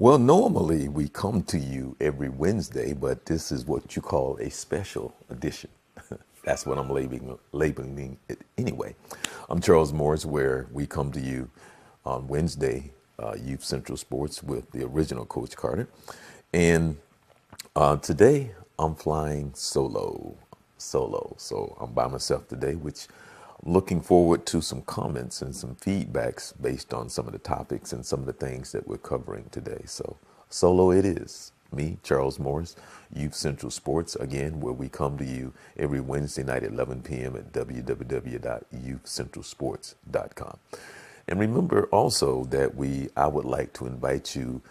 Well, normally we come to you every Wednesday, but this is what you call a special edition. That's what I'm labeling it anyway. I'm Charles Morse, where we come to you on Wednesday, Youth Central Sports with the original Coach Carter. And today I'm flying solo. So I'm by myself today, which I'm looking forward to some comments and some feedbacks based on some of the topics and some of the things that we're covering today. So solo it is. Me, Charles Morris, Youth Central Sports, again, where we come to you every Wednesday night at 11 p.m. at www.youthcentralsports.com. And remember also that I would like to invite you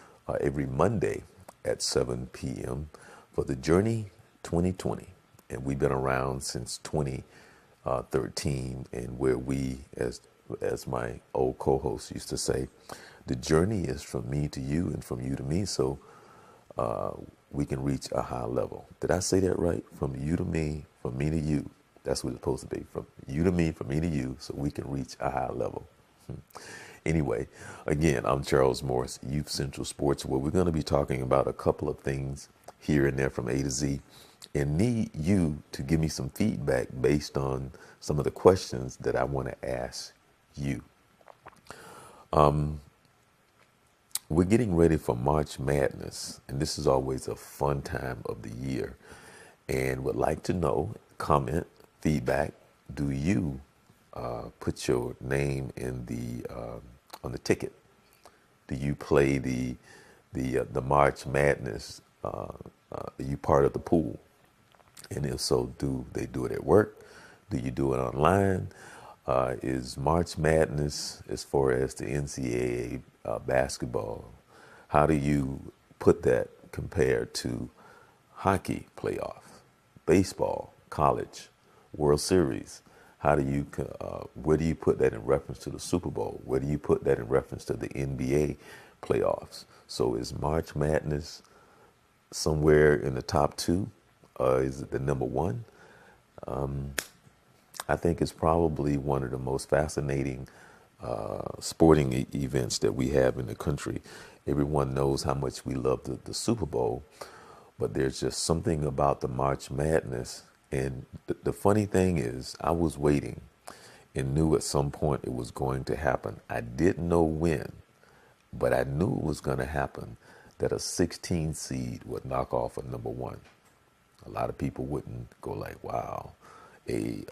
every Monday at 7 p.m. for the Journey 2020. And we've been around since 2013, and where we, as my old co-host used to say, the journey is from me to you and from you to me, so we can reach a high level. Did I say that right? From you to me, from me to you. That's what it's supposed to be. From you to me, from me to you, so we can reach a high level. Anyway, again, I'm Charles Morris, Youth Central Sports, where we're going to be talking about a couple of things here and there from A to Z, and need you to give me some feedback based on some of the questions that I want to ask you. We're getting ready for March Madness, and this is always a fun time of the year. And would like to know, comment, feedback, do you put your name in on the ticket? Do you play the March Madness? Are you part of the pool? And if so, do they do it at work? Do you do it online? Is March Madness, as far as the NCAA basketball, how do you put that compared to hockey playoff, baseball, college, World Series? How do you, where do you put that in reference to the Super Bowl? Where do you put that in reference to the NBA playoffs? So is March Madness somewhere in the top two? Is it the number one? I think it's probably one of the most fascinating sporting events that we have in the country. Everyone knows how much we love the Super Bowl, but there's just something about the March Madness. And the funny thing is, I was waiting and knew at some point it was going to happen. I didn't know when, but I knew it was going to happen, that a 16 seed would knock off a number one. A lot of people wouldn't go like, wow, a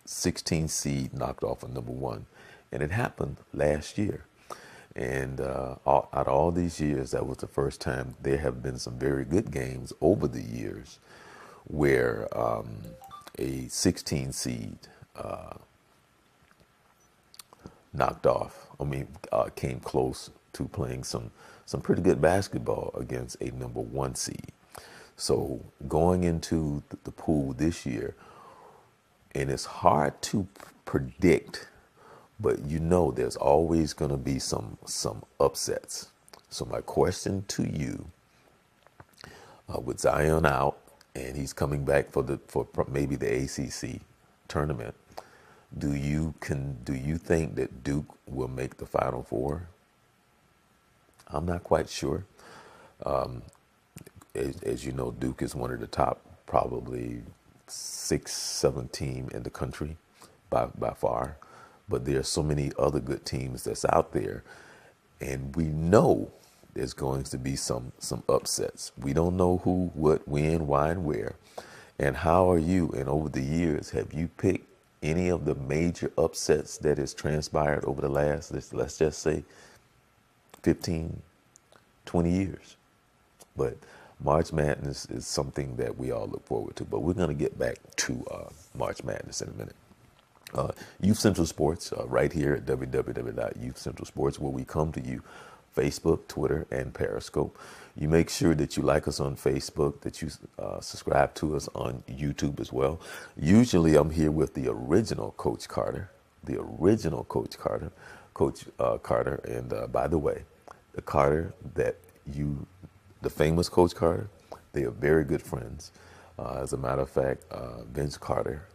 16 seed knocked off a number one. And it happened last year. And out of all these years, that was the first time. There have been some very good games over the years where a 16 seed came close to playing some pretty good basketball against a number one seed. So going into the pool this year, and it's hard to predict, but there's always going to be some upsets. So my question to you, with Zion out, and he's coming back for maybe the ACC tournament, do you think that Duke will make the Final Four? I'm not quite sure. As you know, Duke is one of the top, probably 6, 7 team in the country by far. But there are so many other good teams that's out there, and we know there's going to be some upsets. We don't know who, what, when, why, and where. And how are you? And over the years, have you picked any of the major upsets that has transpired over the last, let's just say, 15, 20 years? But March Madness is something that we all look forward to. But we're going to get back to March Madness in a minute. Youth Central Sports, right here at www.youthcentralsports, where we come to you, Facebook, Twitter, and Periscope. You make sure that you like us on Facebook, that you subscribe to us on YouTube as well. Usually I'm here with the original Coach Carter, Coach Carter. And by the way, the Carter the famous Coach Carter, they are very good friends. As a matter of fact, Vince Carter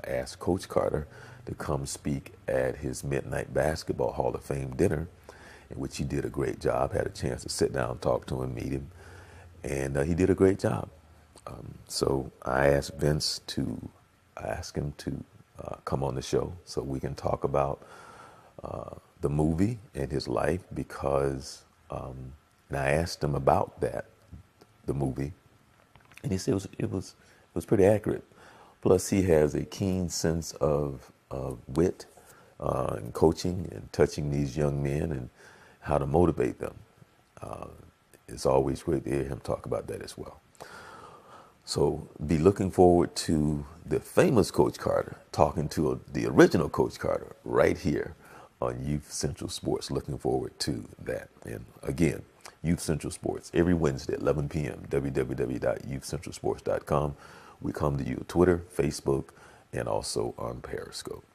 asked Coach Carter to come speak at his Midnight Basketball Hall of Fame dinner. in which he did a great job. Had a chance to sit down, talk to him, meet him, and he did a great job. So I asked Vince to ask him to come on the show so we can talk about the movie and his life because, and I asked him about that, the movie, and he said it was pretty accurate. Plus, he has a keen sense of wit and coaching and touching these young men and how to motivate them. It's always great to hear him talk about that as well. So be looking forward to the famous Coach Carter talking to the original Coach Carter right here on Youth Central Sports. Looking forward to that. And again, Youth Central Sports every Wednesday at 11 p.m. www.youthcentralsports.com. We come to you on Twitter, Facebook, and also on Periscope.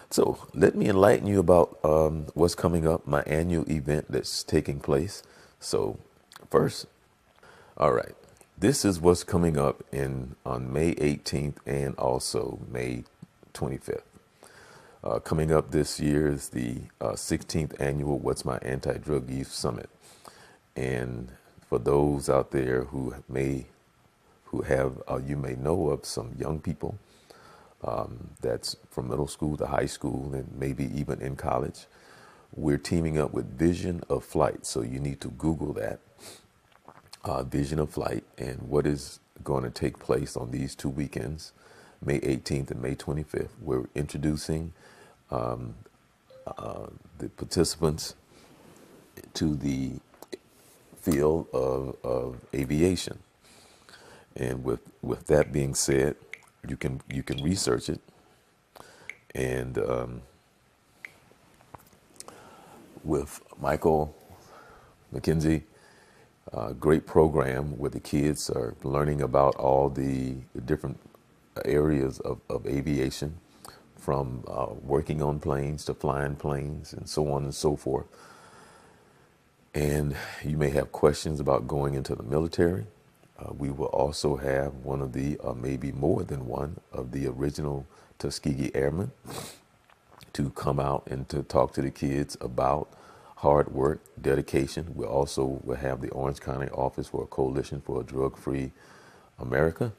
So let me enlighten you about what's coming up, my annual event that's taking place. So first, all right. This is what's coming up on May 18th and also May 25th. Coming up this year is the 16th annual What's My Anti-Drug Youth Summit. And for those out there who have, you may know of some young people that's from middle school to high school and maybe even in college, we're teaming up with Vision of Flight. So you need to Google that. Vision of Flight, and what is going to take place on these 2 weekends, May 18th and May 25th. We're introducing the participants to the field of aviation. And with that being said, you can research it, and with Michael McKenzie. Great program where the kids are learning about all the different areas of aviation, from working on planes to flying planes and so on and so forth. And you may have questions about going into the military. We will also have one of the, maybe more than one, of the original Tuskegee Airmen to come out and to talk to the kids about hard work, dedication. We also will have the Orange County Office for a Coalition for a Drug-Free America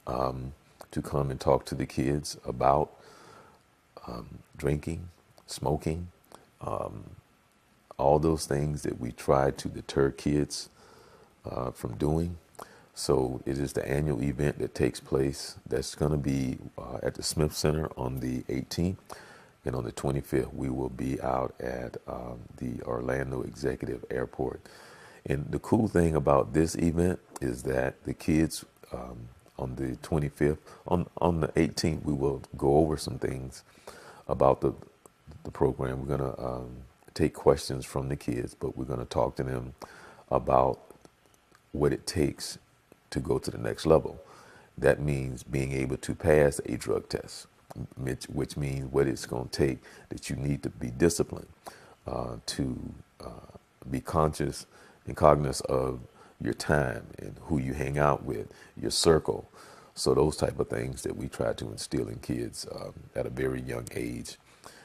to come and talk to the kids about drinking, smoking, all those things that we try to deter kids from doing. So it is the annual event that takes place. That's going to be at the Smith Center on the 18th. And on the 25th, we will be out at the Orlando Executive Airport. And the cool thing about this event is that the kids on the 25th, on the 18th, we will go over some things about the program. We're going to take questions from the kids, but we're going to talk to them about what it takes to go to the next level. That means being able to pass a drug test, which means what it's going to take, that you need to be disciplined, to be conscious and cognizant of your time and who you hang out with, your circle. So those type of things that we try to instill in kids at a very young age.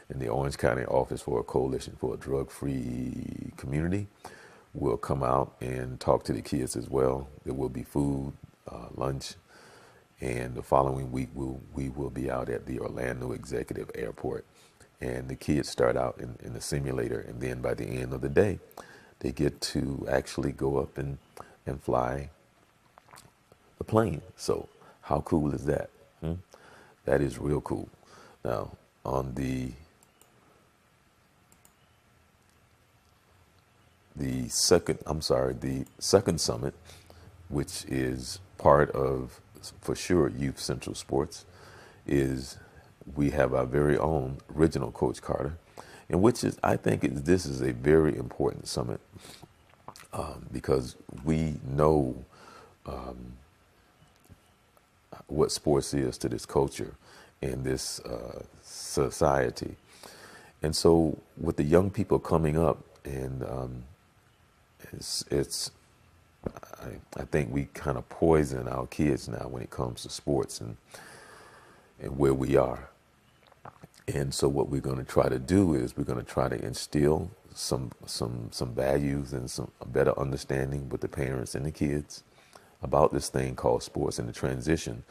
And the Orange County Office for a Coalition for a Drug-Free Community will come out and talk to the kids as well. There will be food, lunch, and the following week we will be out at the Orlando Executive Airport. And the kids start out in the simulator, and then by the end of the day, they get to actually go up and fly the plane. So how cool is that? That is real cool. Now, on the second summit, which is part of, for sure, Youth Central Sports, is we have our very own original Coach Carter, and which is, I think this is a very important summit because we know what sports is to this culture and this society. And so with the young people coming up, and I think we kind of poison our kids now when it comes to sports and where we are. And so what we're going to try to do is we're going to try to instill some values and some a better understanding with the parents and the kids about this thing called sports and the transition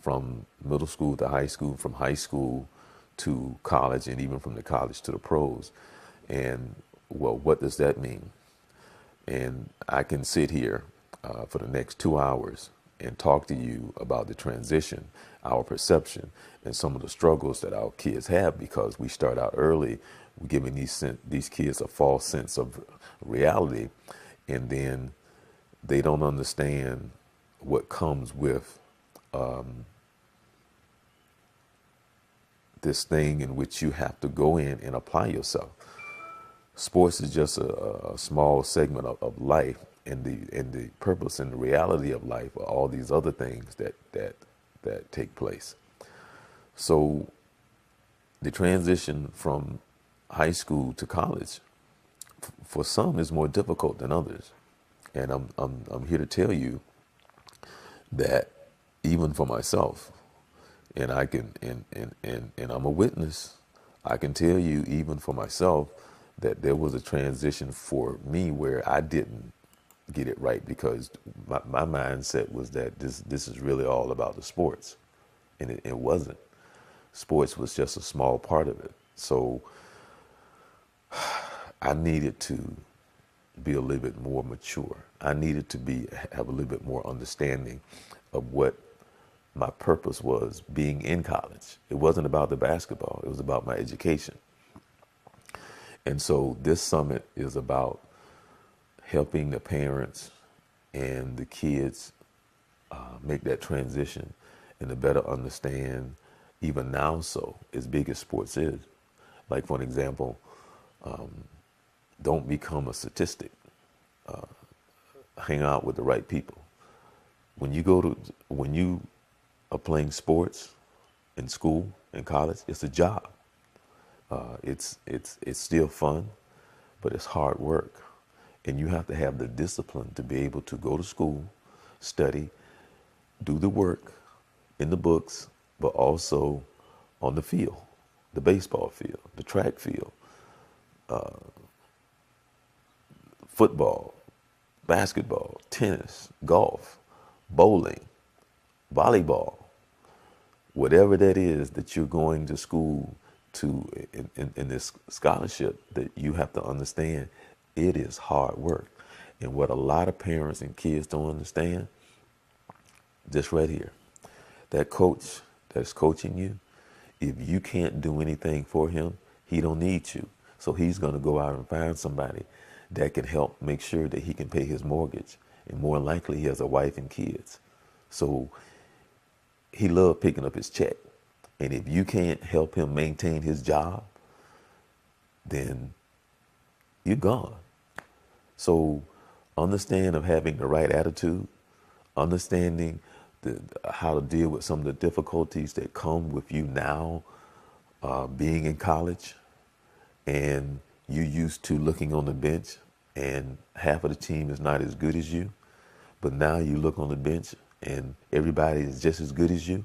from middle school to high school, from high school to college, and even from the college to the pros. And well, what does that mean? And I can sit here for the next 2 hours and talk to you about the transition, our perception, and some of the struggles that our kids have because we start out early, we're giving these kids a false sense of reality, and then they don't understand what comes with this thing in which you have to go in and apply yourself. Sports is just a small segment of life, and the purpose and the reality of life are all these other things that take place. So the transition from high school to college for some is more difficult than others, and I'm here to tell you that even for myself, and I can and I'm a witness. I can tell you even for myself that there was a transition for me where I didn't get it right because my mindset was that this is really all about the sports, and it wasn't. Sports was just a small part of it. So I needed to be a little bit more mature. I needed to have a little bit more understanding of what my purpose was being in college. It wasn't about the basketball. It was about my education. And so this summit is about helping the parents and the kids make that transition and to better understand, even now so, as big as sports is. Like, for an example, don't become a statistic. Hang out with the right people. When you are playing sports in school, in college, it's a job. It's still fun, but it's hard work. And you have to have the discipline to be able to go to school, study, do the work in the books, but also on the field, the baseball field, the track field, football, basketball, tennis, golf, bowling, volleyball, whatever that is that you're going to school to in this scholarship, that you have to understand it is hard work. And what a lot of parents and kids don't understand, just right here, that coach that's coaching you, if you can't do anything for him, he don't need you. So he's going to go out and find somebody that can help make sure that he can pay his mortgage. And more likely he has a wife and kids. So he loved picking up his check. And if you can't help him maintain his job, then you're gone. So understand of having the right attitude, understanding how to deal with some of the difficulties that come with you now being in college, and you used to looking on the bench and half of the team is not as good as you, but now you look on the bench and everybody is just as good as you.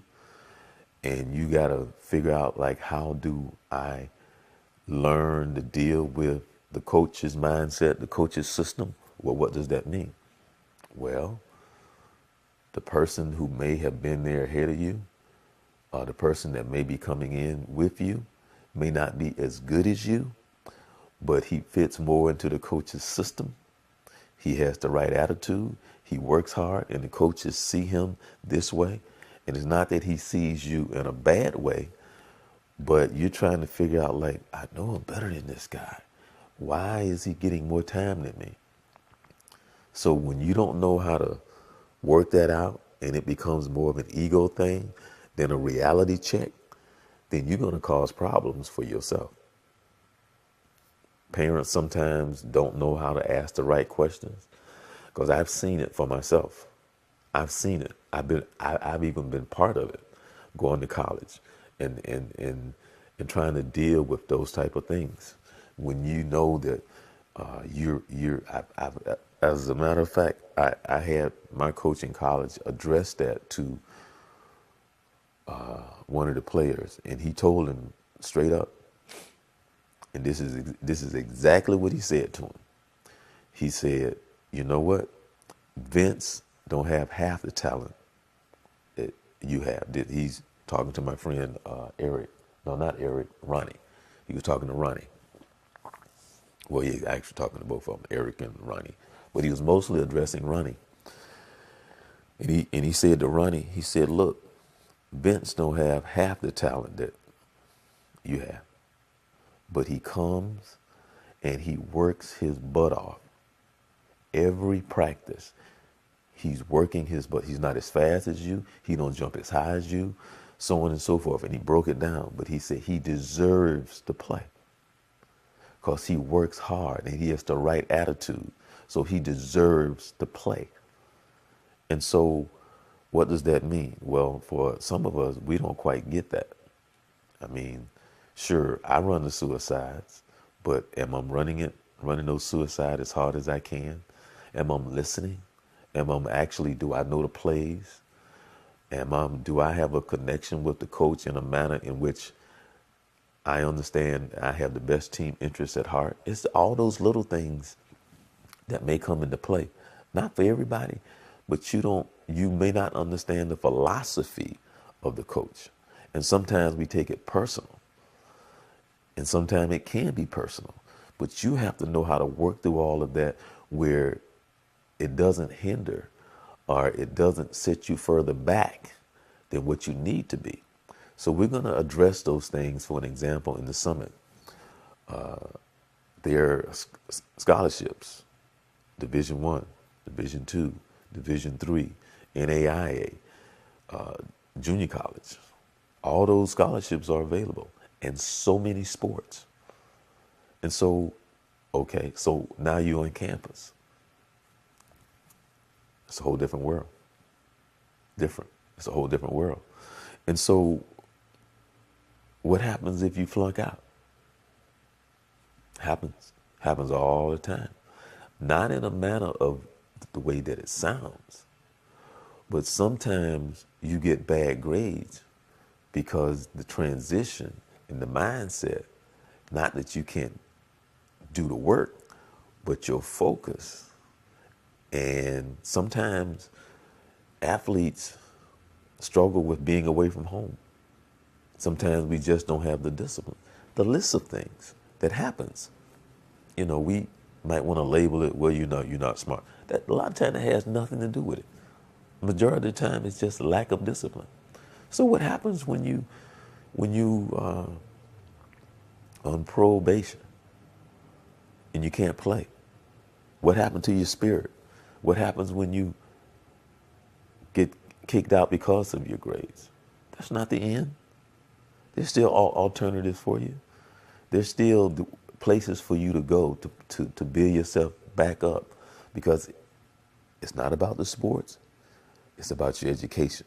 And you got to figure out, like, how do I learn to deal with the coach's mindset, the coach's system? Well, what does that mean? Well, the person who may have been there ahead of you, the person that may be coming in with you, may not be as good as you, but he fits more into the coach's system. He has the right attitude. He works hard, and the coaches see him this way. And it's not that he sees you in a bad way, but you're trying to figure out, like, I know I'm better than this guy. Why is he getting more time than me? So when you don't know how to work that out and it becomes more of an ego thing than a reality check, then you're going to cause problems for yourself. Parents sometimes don't know how to ask the right questions, because I've seen it for myself. I've seen it. I've even been part of it, going to college and trying to deal with those type of things. When you know that as a matter of fact, I had my coach in college address that to one of the players, and he told him straight up, And this is exactly what he said to him. He said, you know what? Vince don't have half the talent that you have. He's talking to my friend Eric. No, not Eric, Ronnie. He was talking to Ronnie. Well, he's actually talking to both of them, Eric and Ronnie. But he was mostly addressing Ronnie. And he said to Ronnie, he said, look, Vince don't have half the talent that you have. But he comes and he works his butt off. Every practice, he's working his butt. He's not as fast as you. He don't jump as high as you, so on and so forth. And he broke it down. But he said he deserves to play because he works hard and he has the right attitude. So he deserves to play. And so what does that mean? Well, for some of us, we don't quite get that. I mean, sure, I run the suicides, but am I running those suicides as hard as I can? Am I listening? Do I know the plays? Do I have a connection with the coach in a manner in which I understand I have the best team interests at heart? It's all those little things that may come into play. Not for everybody, but you may not understand the philosophy of the coach. And sometimes we take it personal. And sometimes it can be personal. But you have to know how to work through all of that where it doesn't hinder or it doesn't set you further back than what you need to be. So we're going to address those things, for an example, in the summit. There are scholarships, Division I, Division II, Division III, NAIA, junior college. All those scholarships are available in so many sports. And so, okay, so now you're on campus. It's a whole different world. It's a whole different world. And so what happens if you flunk out? Happens all the time. Not in a manner of the way that it sounds, but sometimes you get bad grades because the transition in the mindset, not that you can't do the work, but your focus. And sometimes athletes struggle with being away from home. Sometimes we just don't have the discipline. The list of things that happens, we might want to label it, well, you're not smart. That a lot of times it has nothing to do with it. Majority of the time it's just lack of discipline. So what happens when you on probation and you can't play? What happened to your spirit? What happens when you get kicked out because of your grades? That's not the end. There's still alternatives for you. There's still places for you to go to build yourself back up, because it's not about the sports. It's about your education.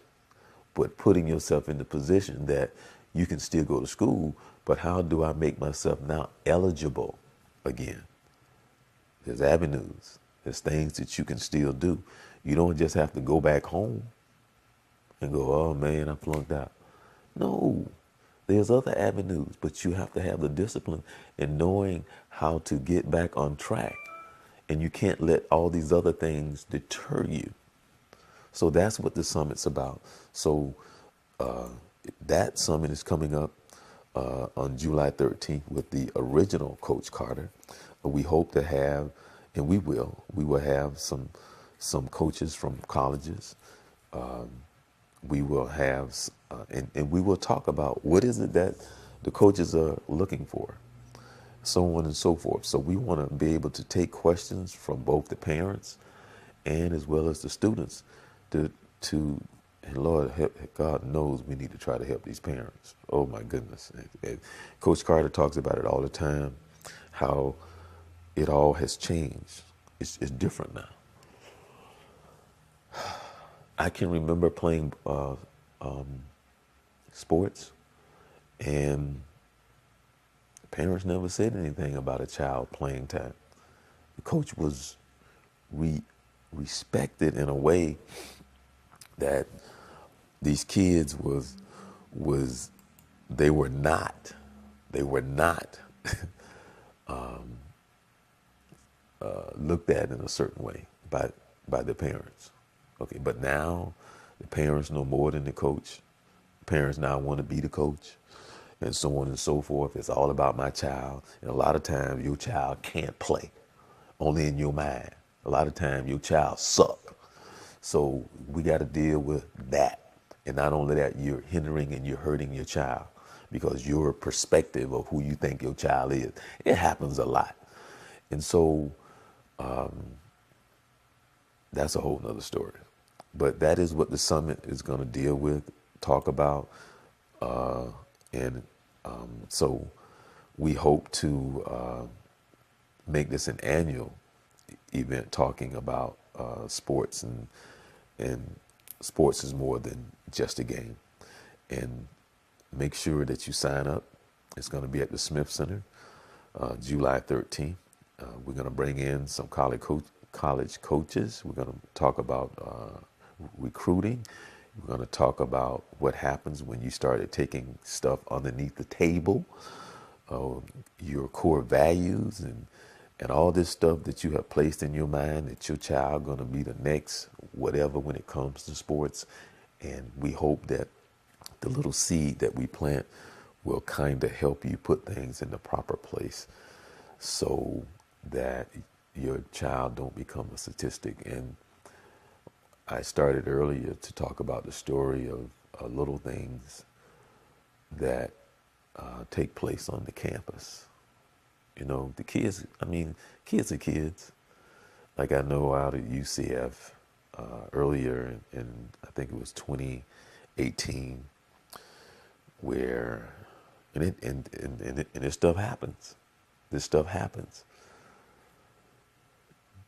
But putting yourself in the position that you can still go to school, but how do I make myself now eligible again? There's avenues. There's things that you can still do. You don't just have to go back home and go, oh man, I flunked out. No, there's other avenues, but you have to have the discipline in knowing how to get back on track. And you can't let all these other things deter you. So that's what the summit's about. So that summit is coming up on July 13th with the original Coach Carter. We hope to have, and we will have some coaches from colleges. We will have, and we will talk about what is it that the coaches are looking for, so on and so forth. So we want to be able to take questions from both the parents and as well as the students to and Lord, God knows we need to try to help these parents. Oh my goodness. And Coach Carter talks about it all the time, how it all has changed. It's different now. I can remember playing sports, and parents never said anything about a child playing time. The coach was respected in a way that these kids they were not looked at in a certain way by the parents. Okay, but now the parents know more than the coach. Parents now want to be the coach, and so on and so forth. It's all about my child, and a lot of times your child can't play, only in your mind. A lot of times your child suck. So we got to deal with that, and not only that, you're hindering and you're hurting your child because your perspective of who you think your child is. It happens a lot, and so that's a whole nother story. But that is what the summit is going to deal with, talk about. And so we hope to make this an annual event talking about sports. And sports is more than just a game. And make sure that you sign up. It's going to be at the Smith Center, July 13th. We're going to bring in some college coaches. We're going to talk about recruiting. We're going to talk about what happens when you started taking stuff underneath the table, your core values, and all this stuff that you have placed in your mind that your child going to be the next whatever when it comes to sports. And we hope that the little seed that we plant will kind of help you put things in the proper place so that your child don't become a statistic. And I started earlier to talk about the story of little things that take place on the campus. You know, the kids, I mean, kids are kids. Like I know out at UCF earlier in, I think it was 2018, where, and this stuff happens. This stuff happens.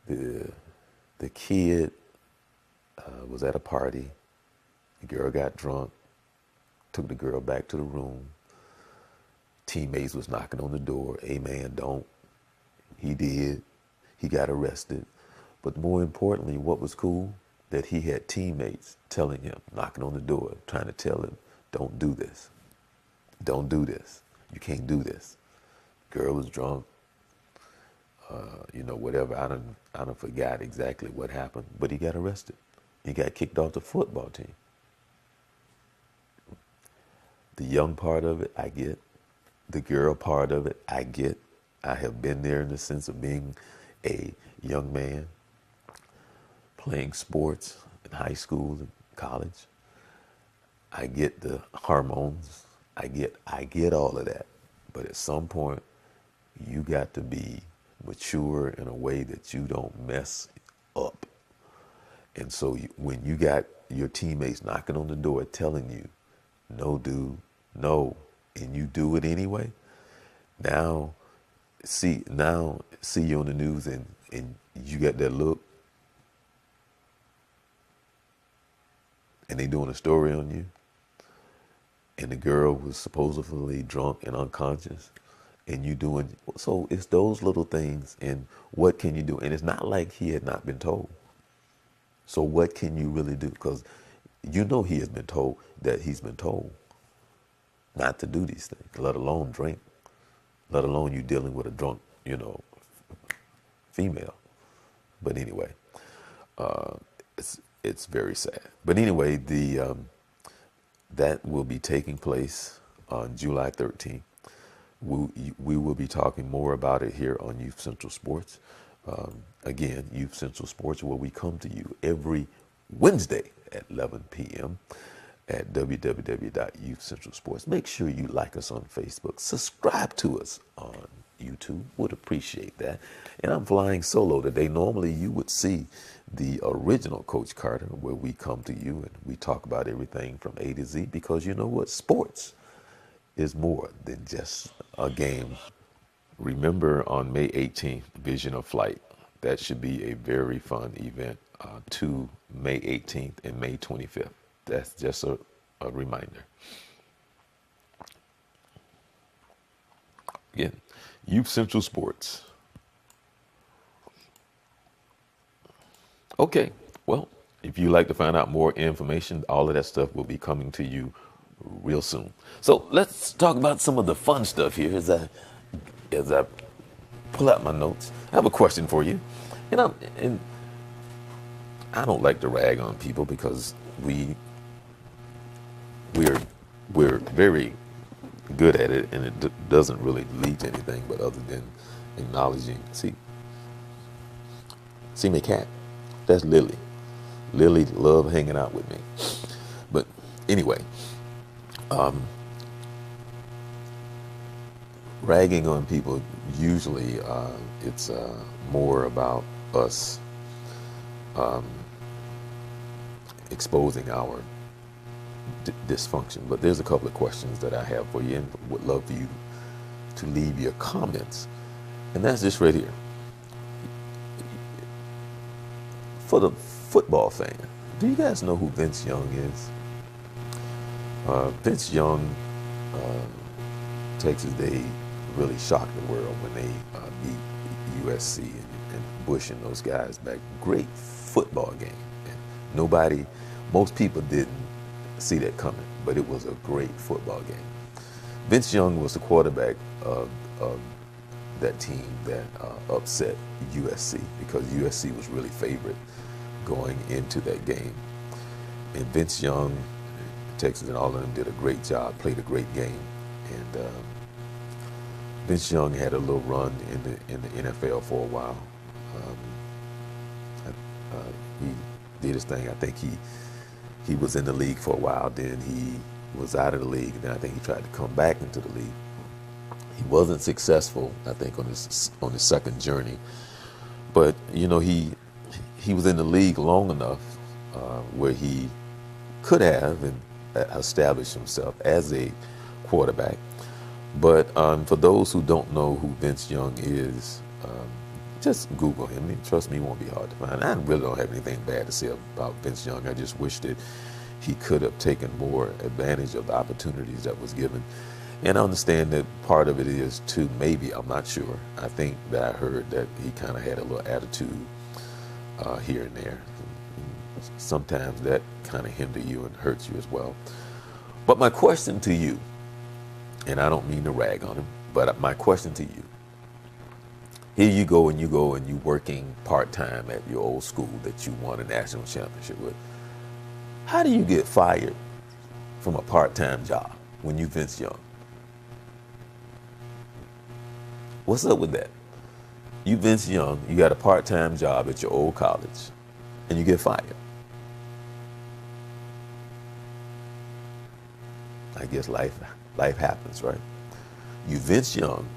The kid was at a party. The girl got drunk, took the girl back to the room. Teammates was knocking on the door. Hey man, don't. He did. He got arrested. But more importantly, what was cool? That he had teammates telling him, knocking on the door, trying to tell him, don't do this. Don't do this. You can't do this. Girl was drunk. Whatever. I don't forgot exactly what happened, but he got arrested. He got kicked off the football team. The young part of it, I get. The girl part of it, I get. I have been there in the sense of being a young man playing sports in high school and college. I get the hormones. I get all of that. But at some point, you got to be mature in a way that you don't mess up. And so when you got your teammates knocking on the door telling you, no, dude, no, and you do it anyway, now see you on the news and you got that look, and they doing a story on you, and the girl was supposedly drunk and unconscious, and you doing, so it's those little things, and what can you do? And it's not like he had not been told. So what can you really do? Because you know he has been told that he's been told not to do these things, let alone drink, let alone you dealing with a drunk, female. But anyway, it's very sad. But anyway, that will be taking place on July 13th. We will be talking more about it here on Youth Central Sports. Again, Youth Central Sports, where we come to you every Wednesday at 11 p.m. at www.youthcentralsports. Make sure you like us on Facebook. Subscribe to us on YouTube. Would appreciate that. And I'm flying solo today. Normally you would see the original Coach Carter, where we come to you and we talk about everything from A to Z, because you know what? Sports is more than just a game. Remember on May 18th, Vision of Flight. That should be a very fun event, to May 18th and May 25th. That's just a reminder. Again, Youth Central Sports. Okay, well, if you'd like to find out more information, all of that stuff will be coming to you real soon. So let's talk about some of the fun stuff here as I pull out my notes. I have a question for you. And I don't like to rag on people because we're we're very good at it, and it doesn't really lead to anything but other than acknowledging. See my cat? That's Lily. Lily love hanging out with me. But anyway, ragging on people usually it's more about us exposing our dysfunction. But there's a couple of questions that I have for you and would love for you to leave your comments. And that's this right here. For the football fan, do you guys know who Vince Young is? Vince Young, Texas, they really shocked the world when they beat USC and Bush and those guys back. Great football game. And most people didn't see that coming, but it was a great football game. Vince Young was the quarterback of that team that upset USC because USC was really favored going into that game. And Vince Young, Texas, and all of them did a great job, played a great game. And Vince Young had a little run in the NFL for a while. He did his thing. I think he was in the league for a while, then he was out of the league, and then I think he tried to come back into the league. He wasn't successful, I think, on his second journey. But he was in the league long enough where he could have established himself as a quarterback. But for those who don't know who Vince Young is, just Google him. I mean, trust me, it won't be hard to find. I really don't have anything bad to say about Vince Young. I just wish that he could have taken more advantage of the opportunities that was given. And I understand that part of it is too, maybe, I'm not sure. I think that I heard that he kind of had a little attitude here and there. And sometimes that kind of hinder you and hurts you as well. But my question to you, and I don't mean to rag on him, but my question to you, here you go and you working part-time at your old school that you won a national championship with. How do you get fired from a part-time job when you Vince Young? What's up with that? You Vince Young, you got a part-time job at your old college, and you get fired. I guess life happens, right? You Vince Young,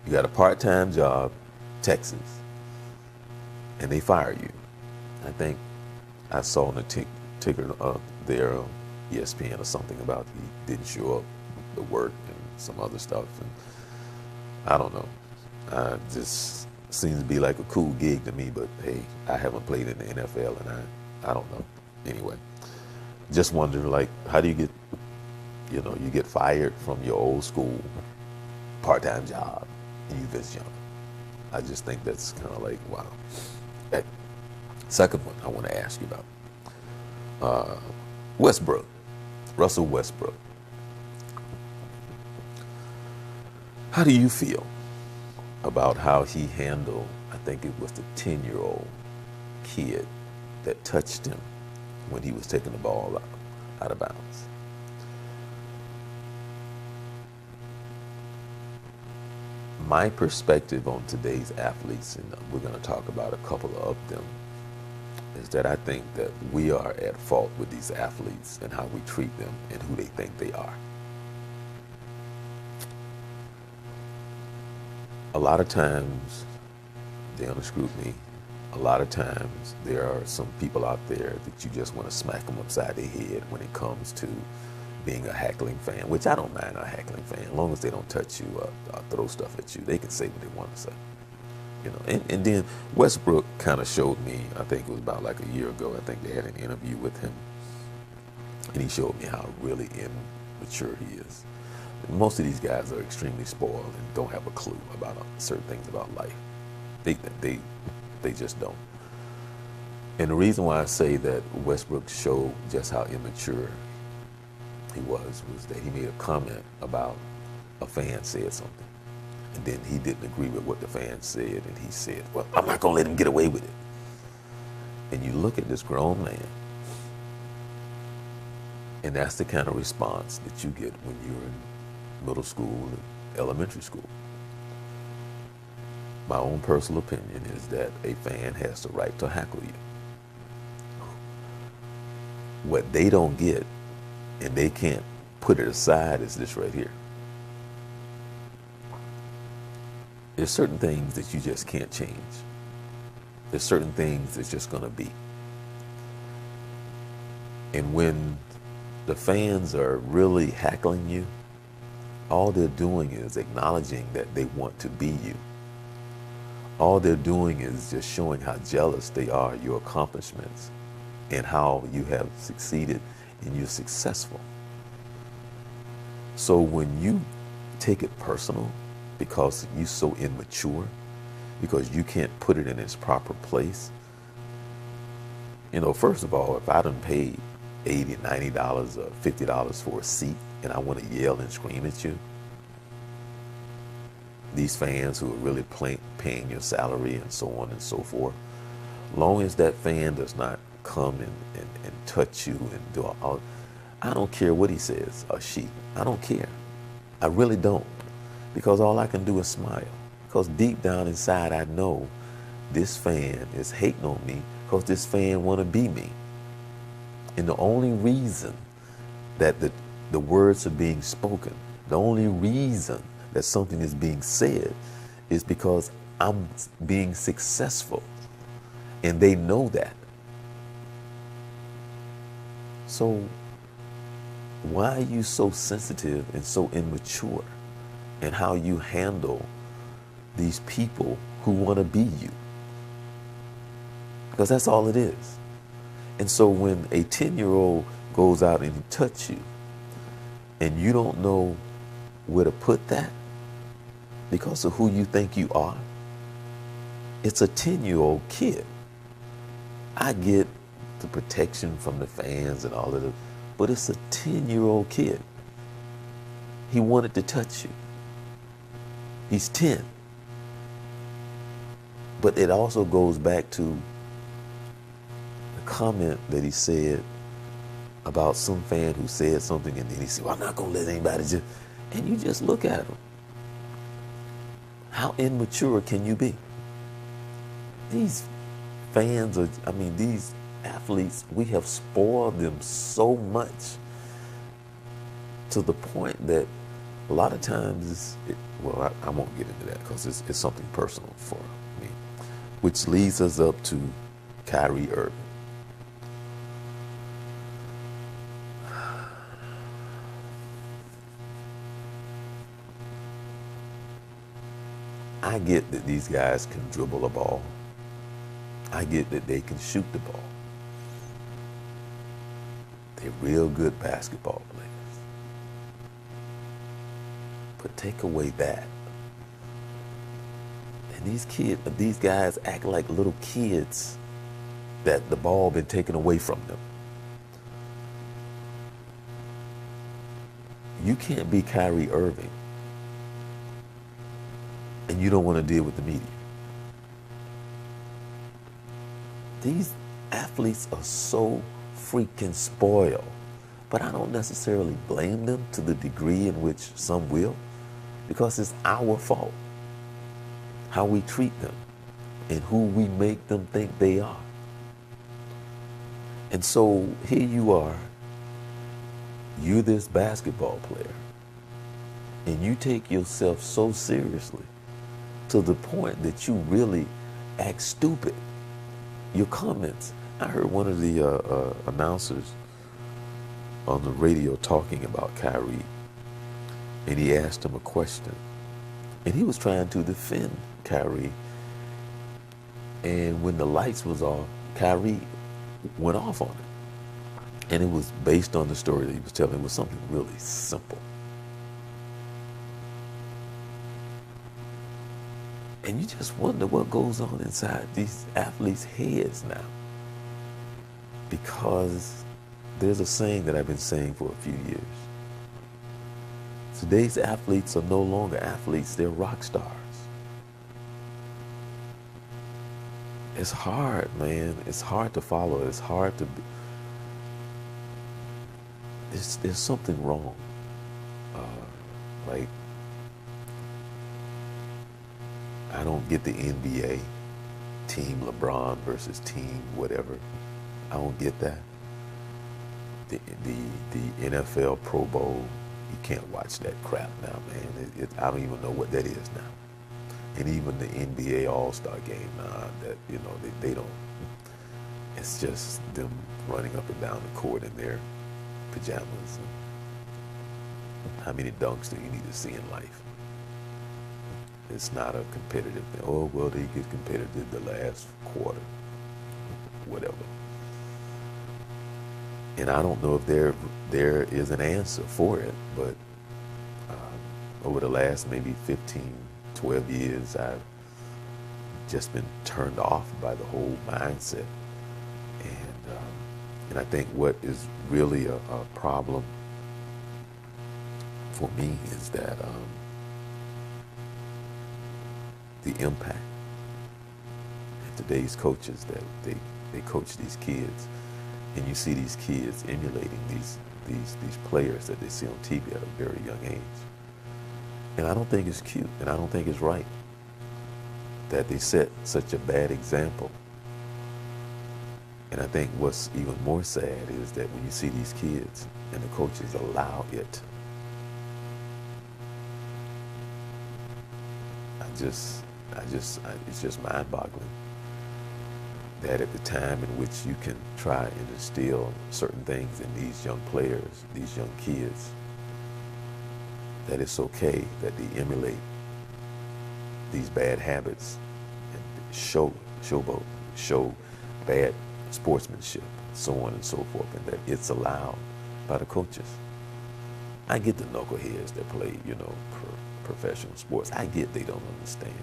you got a part-time job, Texas, and they fire you. I think I saw on the ticker there on ESPN or something about he didn't show up to work and some other stuff. And I don't know. Just seems to be like a cool gig to me, but hey, I haven't played in the NFL and I don't know. Anyway, just wondering, like, how do you get, you get fired from your old school part-time job and you Vince Young? I just think that's kind of like, wow. That second one I want to ask you about. Westbrook, Russell Westbrook. How do you feel about how he handled, I think it was the 10-year-old kid that touched him when he was taking the ball out of bounds? My perspective on today's athletes, and we're going to talk about a couple of them, is that I think that we are at fault with these athletes and how we treat them and who they think they are. A lot of times they're under scrutiny. A lot of times there are some people out there that you just want to smack them upside their head when it comes to being a heckling fan, which I don't mind a heckling fan, as long as they don't touch you or throw stuff at you. They can say what they want to say. And then Westbrook kind of showed me, I think it was about like a year ago, I think they had an interview with him, and he showed me how really immature he is. Most of these guys are extremely spoiled and don't have a clue about certain things about life. They just don't. And the reason why I say that Westbrook showed just how immature he was that he made a comment about a fan said something. And then he didn't agree with what the fans said, and he said, well, I'm not going to let him get away with it. And you look at this grown man, and that's the kind of response that you get when you're in middle school and elementary school. My own personal opinion is that a fan has the right to heckle you. What they don't get, and they can't put it aside, is this right here. There's certain things that you just can't change. There's certain things that's just going to be. And when the fans are really heckling you, all they're doing is acknowledging that they want to be you. All they're doing is just showing how jealous they are of your accomplishments and how you have succeeded and you're successful. So when you take it personal because you're so immature, because you can't put it in its proper place, first of all, if I done paid $80, $90 or $50 for a seat and I want to yell and scream at you, these fans who are really paying your salary and so on and so forth, long as that fan does not come and touch you and do all, I don't care what he says or she. I don't care. I really don't. Because all I can do is smile. Because deep down inside I know this fan is hating on me because this fan want to be me. And the only reason that the words are being spoken, the only reason that something is being said is because I'm being successful. And they know that. So why are you so sensitive and so immature in how you handle these people who want to be you? Because that's all it is. And so when a 10-year-old goes out and he touches you and you don't know where to put that because of who you think you are, it's a 10-year-old kid. I get the protection from the fans and all of it, but it's a 10-year-old kid. He wanted to touch you. He's 10. But it also goes back to the comment that he said about some fan who said something and then he said, well, I'm not going to let anybody just, and you just look at him. How immature can you be? These fans are, these athletes, we have spoiled them so much to the point that a lot of times, I won't get into that because it's something personal for me, which leads us up to Kyrie Irving. I get that these guys can dribble a ball. I get that they can shoot the ball. They're real good basketball players. But take away that. And these guys act like little kids that the ball been taken away from them. You can't be Kyrie Irving and you don't want to deal with the media. These athletes are so freaking spoiled, but I don't necessarily blame them to the degree in which some will, because it's our fault how we treat them and who we make them think they are. And so here you are, you're this basketball player, and you take yourself so seriously to the point that you really act stupid. Your comments. I heard one of the announcers on the radio talking about Kyrie, and he asked him a question, and he was trying to defend Kyrie, and when the lights was off, Kyrie went off on it, and it was based on the story that he was telling. It was something really simple. And you just wonder what goes on inside these athletes' heads now. Because there's a saying that I've been saying for a few years. Today's athletes are no longer athletes, they're rock stars. It's hard, man. It's hard to follow. It's hard to be. There's something wrong. Like, I don't get the NBA, team LeBron versus team whatever. I don't get that. The NFL Pro Bowl, you can't watch that crap now, man. I don't even know what that is now. And even the NBA All-Star game, they don't. It's just them running up and down the court in their pajamas. How many dunks do you need to see in life? It's not a competitive thing. Oh, well, they get competitive the last quarter, whatever. And I don't know if there is an answer for it, but over the last maybe 15, 12 years, I've just been turned off by the whole mindset. And I think what is really a problem for me is that the impact. Today's coaches, that they coach these kids, and you see these kids emulating these players that they see on TV at a very young age. And I don't think it's cute, and I don't think it's right that they set such a bad example. And I think what's even more sad is that when you see these kids and the coaches allow it, it's just mind-boggling that at the time in which you can try and instill certain things in these young players, these young kids, that it's okay that they emulate these bad habits and show bad sportsmanship, so on and so forth, and that it's allowed by the coaches. I get the knuckleheads that play, professional sports. I get they don't understand.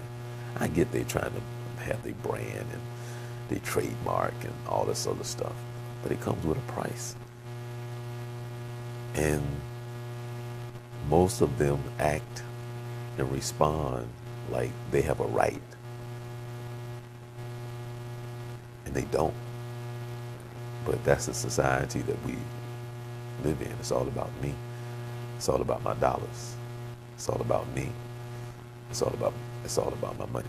I get they trying to have their brand and their trademark and all this other stuff, but it comes with a price. And most of them act and respond like they have a right, and they don't. But that's the society that we live in. It's all about me. It's all about my dollars. It's all about me. It's all about my money.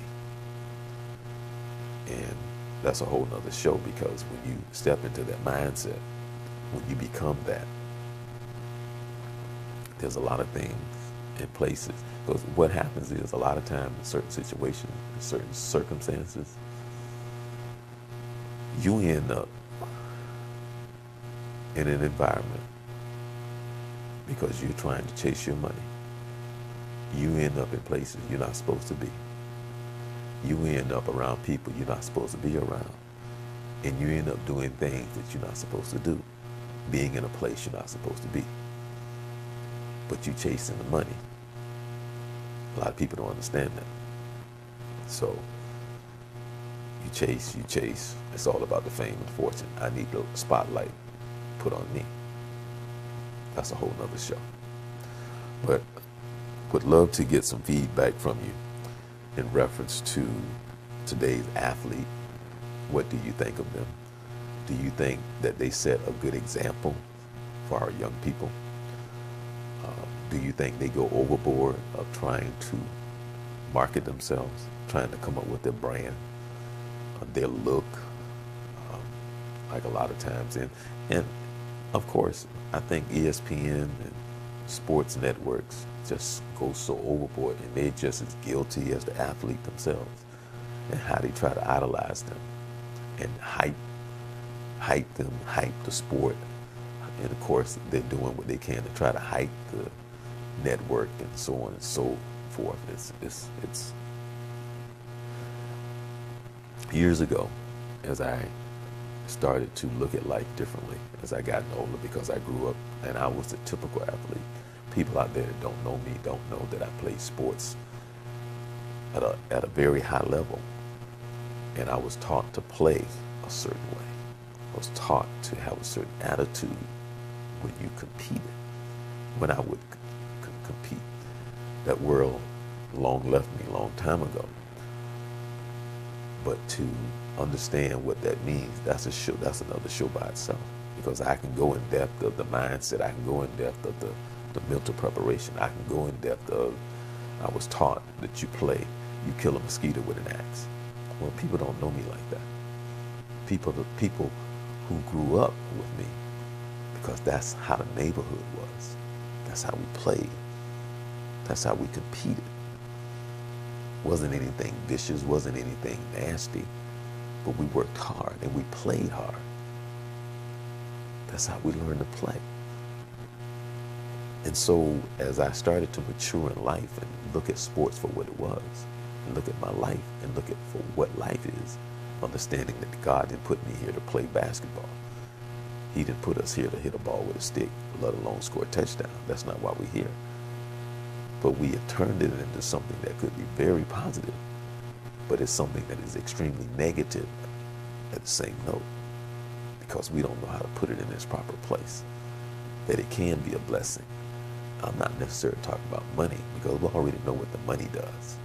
And that's a whole nother show, because when you step into that mindset, when you become that, there's a lot of things in places. Because what happens is, a lot of times in certain situations, in certain circumstances, you end up in an environment, because you're trying to chase your money, you end up in places you're not supposed to be. You end up around people you're not supposed to be around. And you end up doing things that you're not supposed to do, being in a place you're not supposed to be. But you're chasing the money. A lot of people don't understand that. So you chase. It's all about the fame and fortune. I need the spotlight put on me. That's a whole nother show. But would love to get some feedback from you in reference to today's athlete. What do you think of them? Do you think that they set a good example for our young people? Do you think they go overboard of trying to market themselves, trying to come up with their brand, their look, like a lot of times? And of course, I think ESPN and sports networks just go so overboard, and they're just as guilty as the athlete themselves, and how they try to idolize them and hype them, hype the sport. And of course, they're doing what they can to try to hype the network and so on and so forth. It's years ago, as I started to look at life differently as I got older, because I grew up and I was the typical athlete. People out there that don't know me don't know that I played sports at a very high level, and I was taught to play a certain way. I was taught to have a certain attitude when you competed. When I would compete. That world long left me a long time ago. But to understand what that means, that's a show. That's another show by itself. Because I can go in depth of the mindset. I can go in depth of the mental preparation. I can go in depth of, I was taught that you kill a mosquito with an axe. Well, people don't know me like that. The people who grew up with me, because that's how the neighborhood was. That's how we played. That's how we competed. Wasn't anything vicious, wasn't anything nasty, but we worked hard and we played hard. That's how we learned to play. And so as I started to mature in life and look at sports for what it was, and look at my life and look at for what life is, understanding that God didn't put me here to play basketball. He didn't put us here to hit a ball with a stick, let alone score a touchdown. That's not why we're here. But we have turned it into something that could be very positive, but it's something that is extremely negative at the same note, because we don't know how to put it in its proper place, that it can be a blessing. I'm not necessarily talking about money, because we already know what the money does.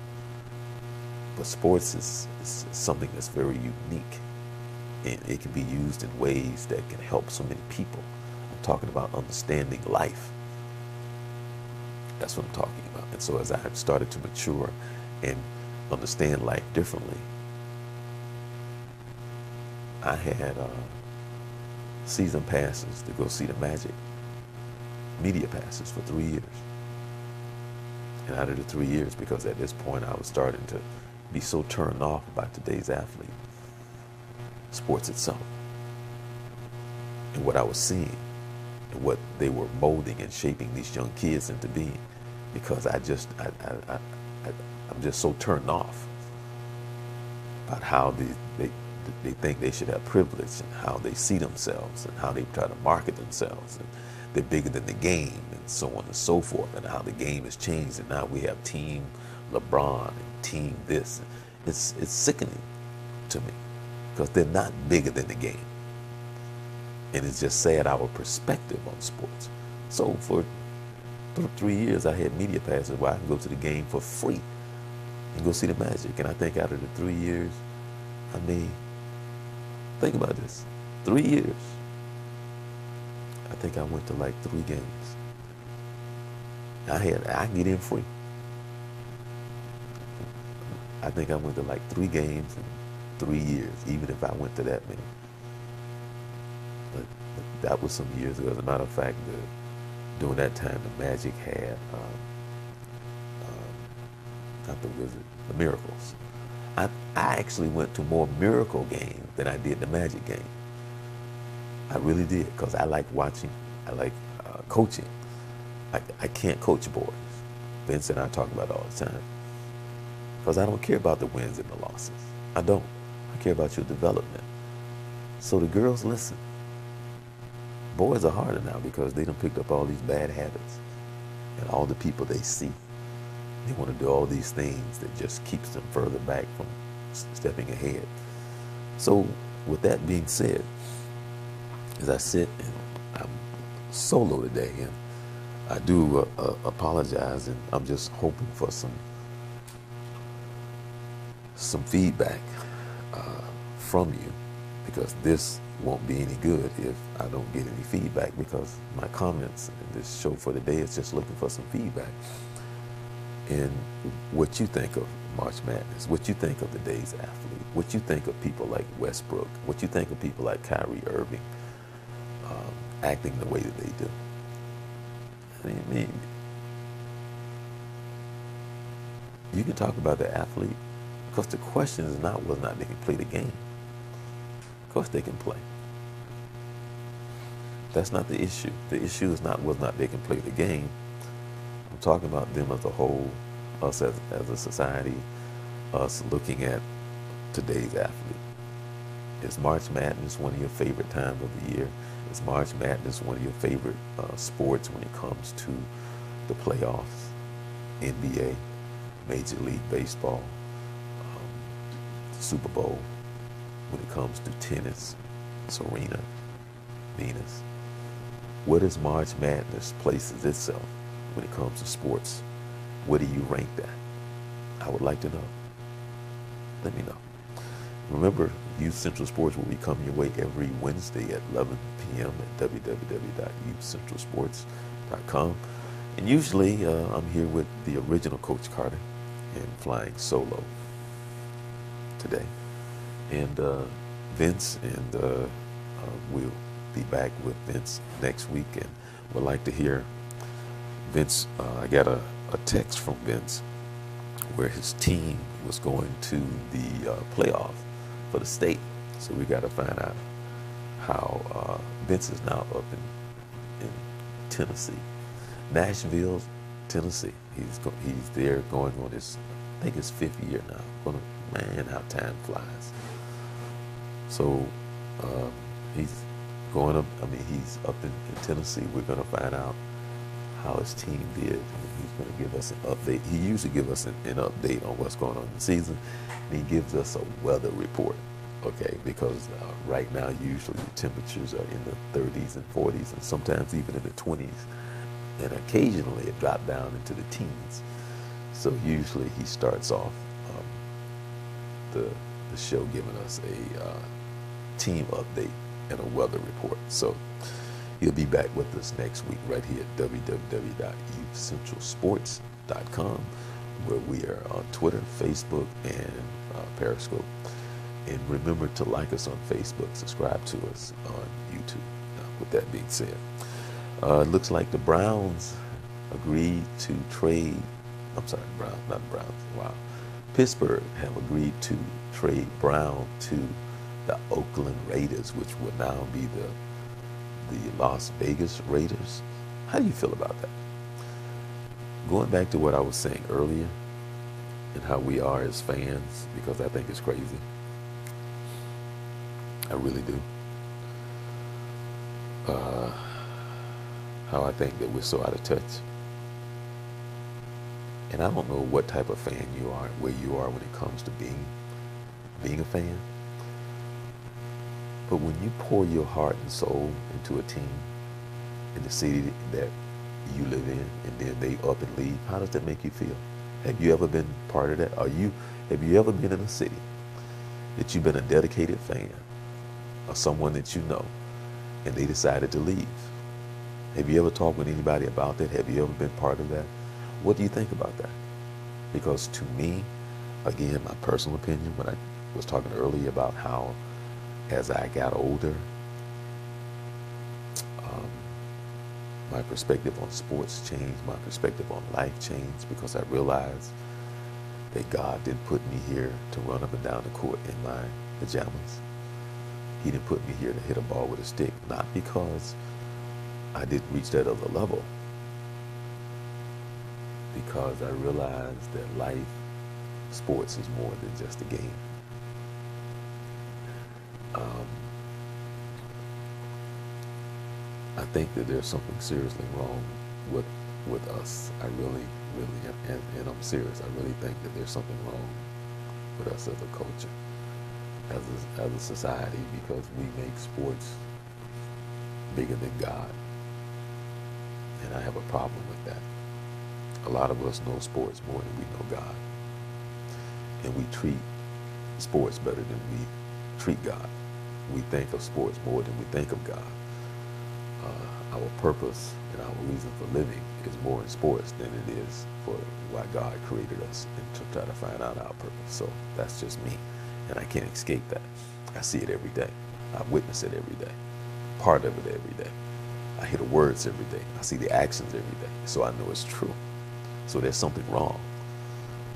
But sports is something that's very unique, and it can be used in ways that can help so many people. I'm talking about understanding life. That's what I'm talking about. And so as I have started to mature and understand life differently, I had season passes to go see the Magic, media passes for 3 years. And out of the 3 years, because at this point I was starting to be so turned off by today's athlete, sports itself, and what I was seeing, and what they were molding and shaping these young kids into being, because I'm just so turned off about how they think they should have privilege, and how they see themselves, and how they try to market themselves, and they're bigger than the game, and so on and so forth, and how the game has changed, and now we have Team LeBron and Team this. It's sickening to me, because they're not bigger than the game. And it's just sad our perspective on sports. So for 3 years, I had media passes where I can go to the game for free and go see the Magic. And I think out of the 3 years, I mean, think about this, 3 years, I think I went to like 3 games. I can get in free. I think I went to like 3 games in 3 years, even if I went to that many. But that was some years ago. As a matter of fact, during that time, the Magic had, not the Wizard, the Miracles. I actually went to more Miracle games than I did the Magic game. I really did, because I like watching, I like coaching. I can't coach boys. Vince and I talk about it all the time. Because I don't care about the wins and the losses. I don't. I care about your development. So the girls listen. Boys are harder now because they done picked up all these bad habits. And all the people they see, they want to do all these things that just keeps them further back from stepping ahead. So with that being said, as I sit and I'm solo today, and I do apologize, and I'm just hoping for some feedback from you, because this won't be any good if I don't get any feedback, because my comments in this show for today is just looking for some feedback. And what you think of March Madness, what you think of the day's athlete, what you think of people like Westbrook, what you think of people like Kyrie Irving acting the way that they do. I mean, you can talk about the athlete, because the question is not whether or not they can play the game. Of course they can play. That's not the issue. The issue is not whether or not they can play the game. I'm talking about them as a whole, us as a society, us looking at today's athlete. Is March Madness one of your favorite times of the year? Is March Madness one of your favorite sports when it comes to the playoffs, NBA, Major League Baseball, Super Bowl, when it comes to tennis, Serena, Venus? Where does March Madness places itself when it comes to sports? Where do you rank that? I would like to know. Let me know. Remember, Youth Central Sports will be coming your way every Wednesday at 11 p.m. at www.youthcentralsports.com. And usually I'm here with the original Coach Carter and flying solo today. And Vince, and we'll be back with Vince next week. And would like to hear Vince. I got a text from Vince where his team was going to the playoff for the state. So we got to find out how Vince is now up in Tennessee, Nashville, Tennessee. He's there going on his, I think his 5th year now. Man, how time flies. So he's going up. I mean, he's up in Tennessee. We're going to find out how his team did. He's going to give us an update. He usually gives us an update on what's going on in the season, and he gives us a weather report. Okay, because right now usually the temperatures are in the 30s and 40s, and sometimes even in the 20s, and occasionally it drops down into the teens. So usually he starts off the show giving us a team update and a weather report. So he'll be back with us next week right here at www.youthcentralsports.com, where we are on Twitter, Facebook, and Periscope. And remember to like us on Facebook, subscribe to us on YouTube. Now, with that being said, it looks like the Browns agreed to trade, Pittsburgh have agreed to trade Brown to the Oakland Raiders, which will now be the Las Vegas Raiders. How do you feel about that? Going back to what I was saying earlier and how we are as fans, because I think it's crazy. I really do. How I think that we're so out of touch. And I don't know what type of fan you are, where you are when it comes to being a fan. But when you pour your heart and soul into a team in the city that you live in, and then they up and leave, how does that make you feel? Have you ever been part of that? Have you ever been in a city that you've been a dedicated fan of someone that you know, and they decided to leave? Have you ever talked with anybody about that? Have you ever been part of that? What do you think about that? Because to me, again, my personal opinion, when I was talking earlier about how as I got older, my perspective on sports changed, my perspective on life changed, because I realized that God didn't put me here to run up and down the court in my pajamas. He didn't put me here to hit a ball with a stick, not because I didn't reach that other level, because I realized that life, sports is more than just a game. I think that there's something seriously wrong with us. I really am, and I'm serious. I really think that there's something wrong with us as a culture, as a society, because we make sports bigger than God. And I have a problem with that. A lot of us know sports more than we know God. And we treat sports better than we treat God. We think of sports more than we think of God. Our purpose and our reason for living is more in sports than it is for why God created us and to try to find out our purpose. So that's just me, and I can't escape that. I see it every day. I witness it every day. Part of it every day. I hear the words every day. I see the actions every day. So I know it's true. So there's something wrong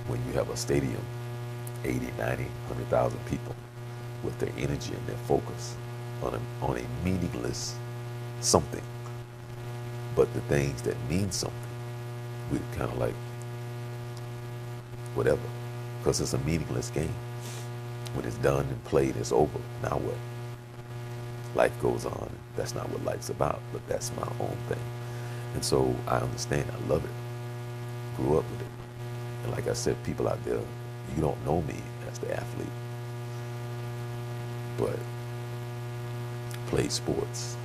when you have a stadium, 80, 90, 100,000 people with their energy and their focus on a meaningless something. But the things that mean something, we kind of like, whatever, because it's a meaningless game. When it's done and played, it's over. Now what? Life goes on. That's not what life's about, but that's my own thing. And so I understand. I love it. Grew up with it. And like I said, people out there, you don't know me as the athlete, but played sports,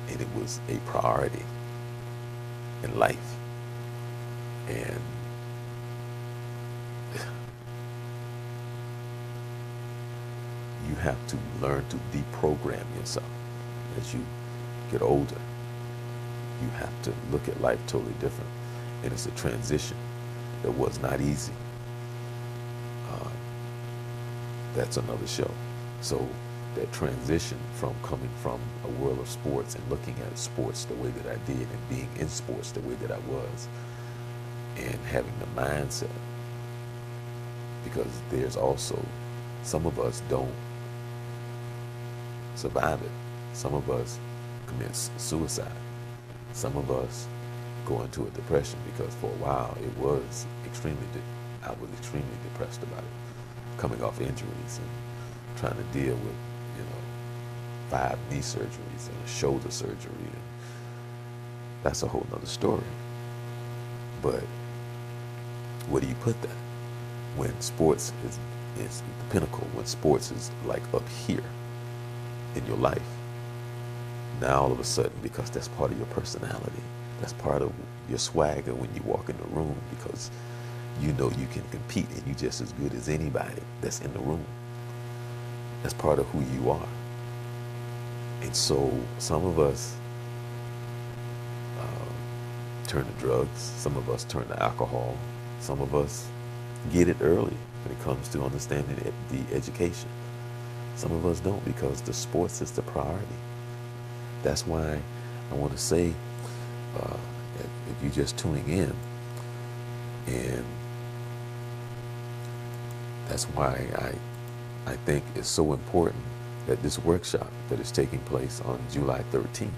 and it was a priority in life. And you have to learn to deprogram yourself as you get older. You have to look at life totally different. And it's a transition that was not easy. That's another show. So that transition from coming from a world of sports and looking at sports the way that I did and being in sports the way that I was and having the mindset, because there's also, some of us don't survive it. Some of us commit suicide. Some of us go into a depression because for a while I was extremely depressed about it, coming off injuries and trying to deal with, 5 knee surgeries and a shoulder surgery. And that's a whole nother story. But where do you put that? When sports is the pinnacle, when sports is like up here in your life, now all of a sudden, because that's part of your personality, that's part of your swagger when you walk in the room, because you know you can compete and you're just as good as anybody that's in the room. That's part of who you are. And so some of us turn to drugs, some of us turn to alcohol, some of us get it early when it comes to understanding the education. Some of us don't, because the sports is the priority. That's why I want to say, if you're just tuning in, and that's why I think it's so important that this workshop that is taking place on July 13th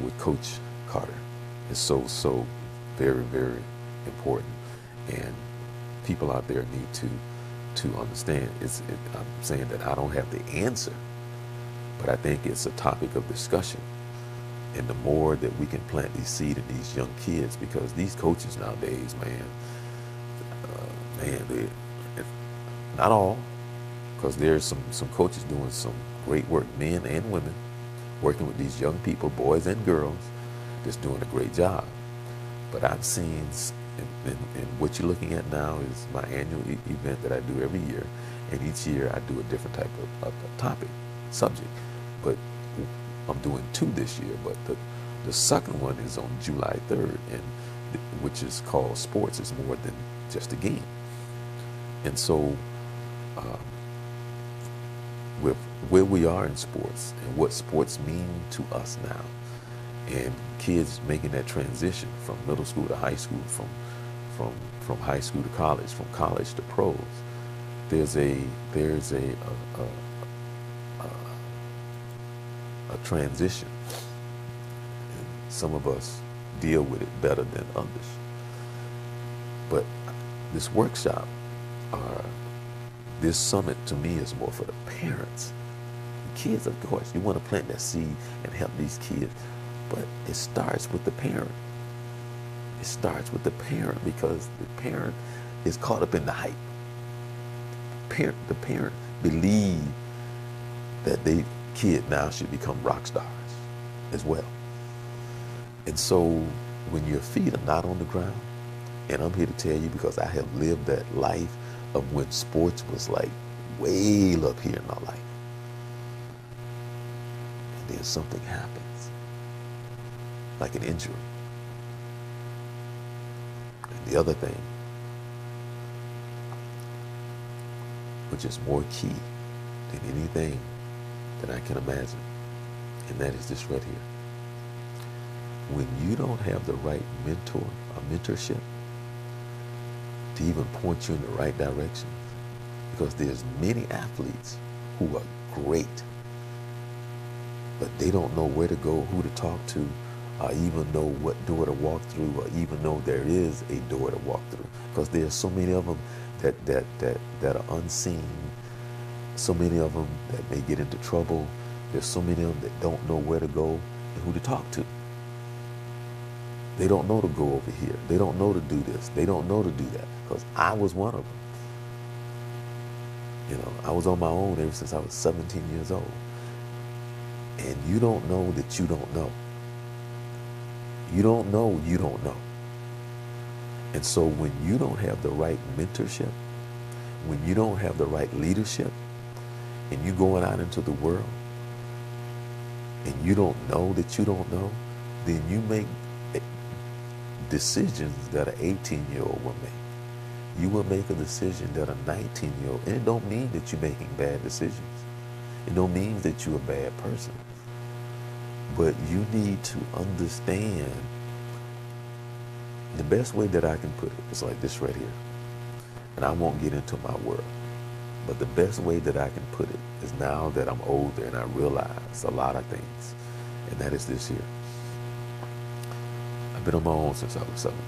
with Coach Carter is so very, very important. And people out there need to understand. I'm saying that I don't have the answer, but I think it's a topic of discussion. And the more that we can plant these seeds in these young kids, because these coaches nowadays, they, not all, because there's some coaches doing some great work, men and women, working with these young people, boys and girls, just doing a great job. But I've seen, and what you're looking at now is my annual event that I do every year, and each year I do a different type of topic, subject. But I'm doing 2 this year, but the second one is on July 3rd, and which is called Sports is More Than Just a Game. And so with where we are in sports and what sports mean to us now, and kids making that transition from middle school to high school, from high school to college, from college to pros, there's a transition. And some of us deal with it better than others. But this workshop, this summit to me is more for the parents. The kids, of course, you want to plant that seed and help these kids, but it starts with the parent. It starts with the parent, because the parent is caught up in the hype. The parent believe that their kid now should become rock stars as well. And so when your feet are not on the ground, and I'm here to tell you because I have lived that life of when sports was like way up here in my life, and then something happens, like an injury. And the other thing, which is more key than anything that I can imagine, and that is this right here. When you don't have the right mentor or mentorship to even point you in the right direction, because there's many athletes who are great, but they don't know where to go, who to talk to, or even know what door to walk through, or even know there is a door to walk through, because there's so many of them that are unseen, so many of them that may get into trouble. There's so many of them that don't know where to go and who to talk to. They don't know to go over here. They don't know to do this. They don't know to do that, because I was one of them. I was on my own ever since I was 17 years old. And you don't know that you don't know. You don't know you don't know. And so when you don't have the right mentorship, when you don't have the right leadership, and you going out into the world, and you don't know that you don't know, then you make decisions that an 18-year-old will make. You will make a decision that a 19-year-old, and it don't mean that you're making bad decisions. It don't mean that you're a bad person. But you need to understand, the best way that I can put it is like this right here. And I won't get into my world. But the best way that I can put it is, now that I'm older and I realize a lot of things, and that is this here. I've been on my own since I was 17.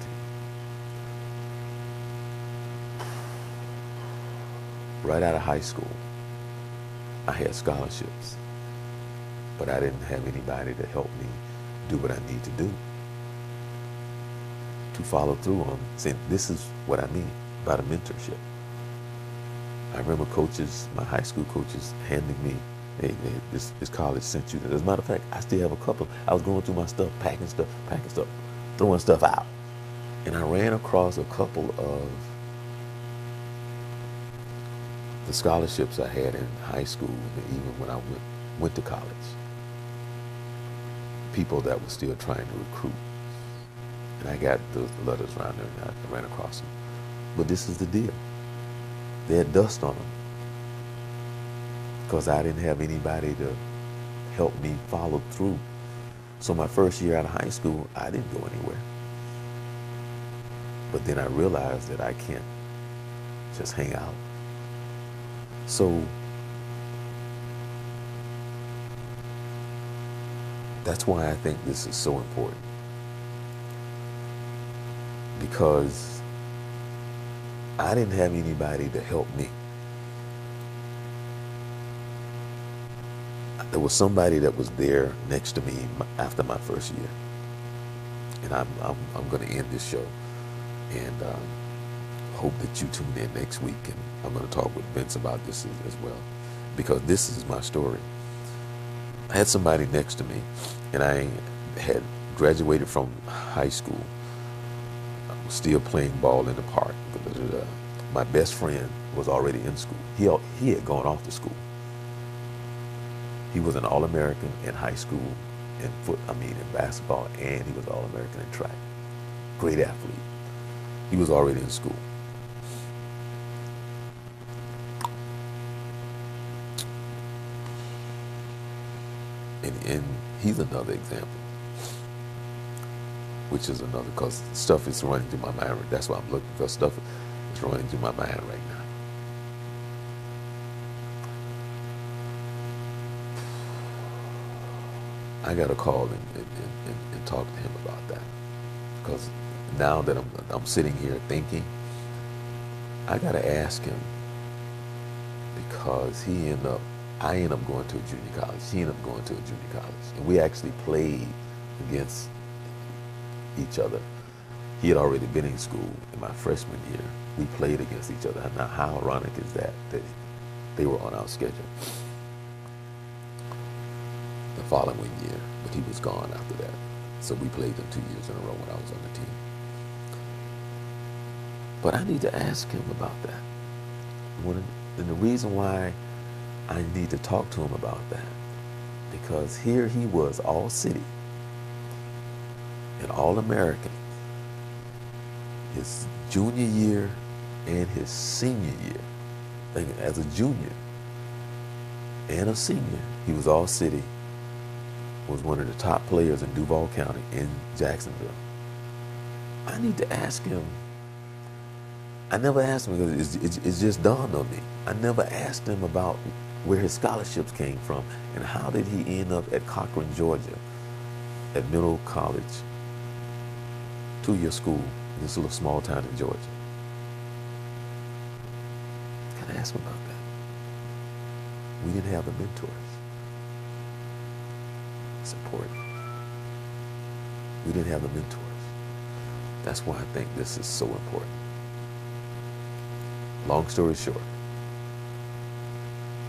Right out of high school, I had scholarships, but I didn't have anybody to help me do what I need to do, to follow through on saying, this is what I mean by the mentorship. I remember coaches, my high school coaches, handing me, hey, this college sent you. As a matter of fact, I still have a couple. I was going through my stuff, packing stuff, throwing stuff out. And I ran across a couple of the scholarships I had in high school, and even when I went to college. People that were still trying to recruit. And I got those letters around there, and I ran across them. But this is the deal. They had dust on them because I didn't have anybody to help me follow through. So my first year out of high school, I didn't go anywhere. But then I realized that I can't just hang out. So that's why I think this is so important. Because I didn't have anybody to help me. There was somebody that was there next to me after my first year. And I'm going to end this show. And hope that you tune in next week. And I'm going to talk with Vince about this as well. Because this is my story. I had somebody next to me. And I had graduated from high school. I was still playing ball in the park. My best friend was already in school. He had gone off to school. He was an All-American in high school in basketball, and he was All-American in track. Great athlete. He was already in school. And he's another example, which is another, because stuff is running through my mind. That's why I'm looking, because stuff is running through my mind right now. I got to call and talk to him about that, because now that I'm sitting here thinking, I got to ask him, because I ended up going to a junior college. He ended up going to a junior college, and we actually played against each other. He had already been in school in my freshman year. We played against each other. Now, how ironic is that they were on our schedule the following year, but he was gone after that. So we played them 2 years in a row when I was on the team. But I need to ask him about that. And the reason why I need to talk to him about that, because here he was, all city, an All-American, his junior year and his senior year. As a junior and a senior, he was all city, was one of the top players in Duval County in Jacksonville. I need to ask him. I never asked him, because it's just dawned on me. I never asked him about where his scholarships came from and how did he end up at Cochran, Georgia, at Middle College, 2-year school in this little small town in Georgia. Can I ask him about that? We didn't have the mentors. It's important. We didn't have the mentors. That's why I think this is so important. Long story short,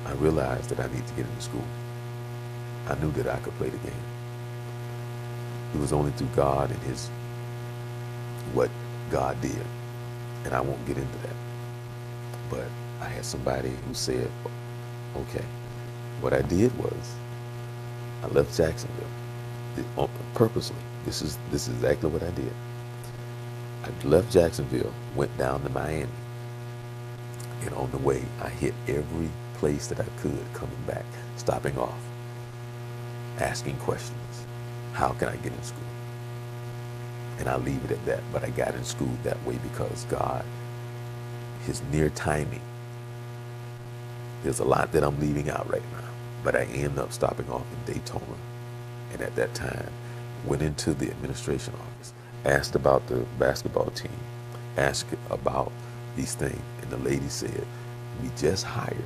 I realized that I need to get into school. I knew that I could play the game. It was only through God and what God did. And I won't get into that. But I had somebody who said, okay, what I did was I left Jacksonville purposely. This is exactly what I did. I left Jacksonville, went down to Miami, and on the way, I hit every place that I could coming back, stopping off, asking questions. How can I get in school? And I'll leave it at that. But I got in school that way because God, his near timing. There's a lot that I'm leaving out right now. But I end up stopping off in Daytona. And at that time, went into the administration office, asked about the basketball team, asked about these things. And the lady said, we just hired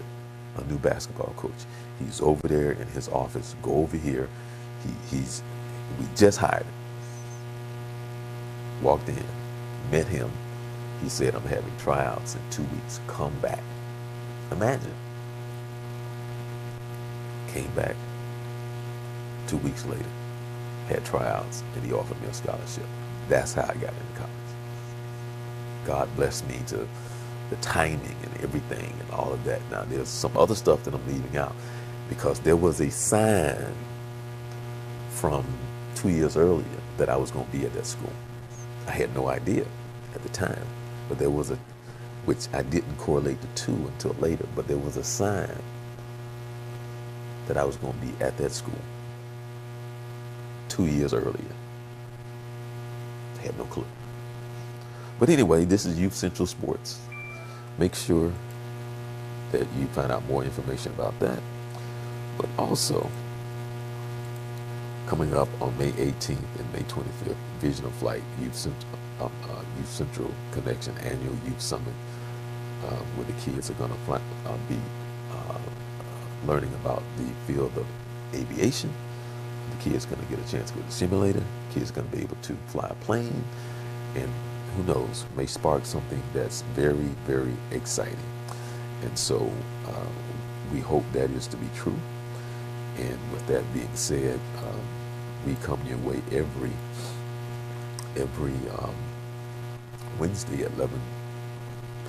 a new basketball coach. He's over there in his office. Go over here. We just hired him. Walked in, met him. He said, I'm having tryouts in 2 weeks. Come back. Imagine. Came back 2 weeks later, had tryouts, and he offered me a scholarship. That's how I got into college. God blessed me to the timing and everything and all of that. Now, there's some other stuff that I'm leaving out because there was a sign from 2 years earlier that I was going to be at that school. I had no idea at the time, but there was which I didn't correlate the two until later, but there was a sign that I was going to be at that school 2 years earlier. I had no clue. But anyway, this is Youth Central Sports. Make sure that you find out more information about that. But also, coming up on May 18th and May 25th, Vision of Flight Youth Central Connection Annual Youth Summit, where the kids are going to be learning about the field of aviation. The kids are going to get a chance to go to the simulator. Kids are going to be able to fly a plane, and who knows, may spark something that's very, very exciting. And so we hope that is to be true. And with that being said, we come your way every Wednesday at 11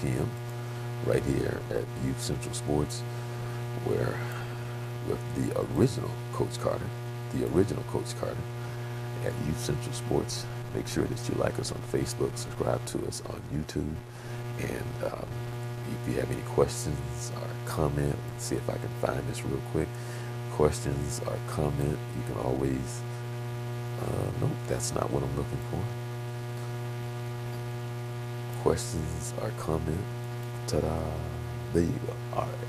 p.m. right here at Youth Central Sports, where with the original Coach Carter at Youth Central Sports. Make sure that you like us on Facebook, subscribe to us on YouTube, and if you have any questions or comment, let's see if I can find this real quick. Questions or comment, you can always, nope, that's not what I'm looking for. Questions or comment, ta-da, there you go, all right.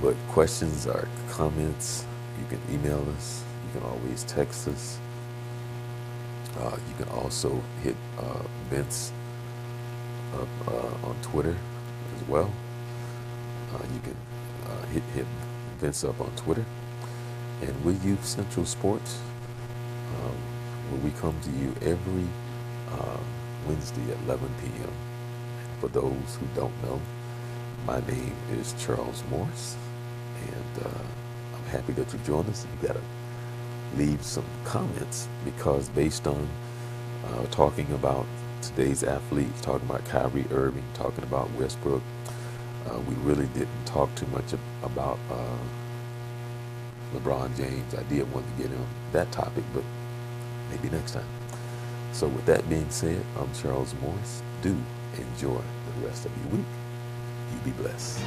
But questions or comments, you can email us, you can always text us. You can also hit Vince up on Twitter as well. You can hit Vince up on Twitter. And we Youth Central Sports, where we come to you every Wednesday at 11 p.m. For those who don't know, my name is Charles Morse, and I'm happy that you joined us. You got to leave some comments, because based on talking about today's athletes, talking about Kyrie Irving, talking about Westbrook, we really didn't talk too much about LeBron James. I did want to get on that topic, but maybe next time. So with that being said, I'm Charles Morris. Do enjoy the rest of your week. You be blessed.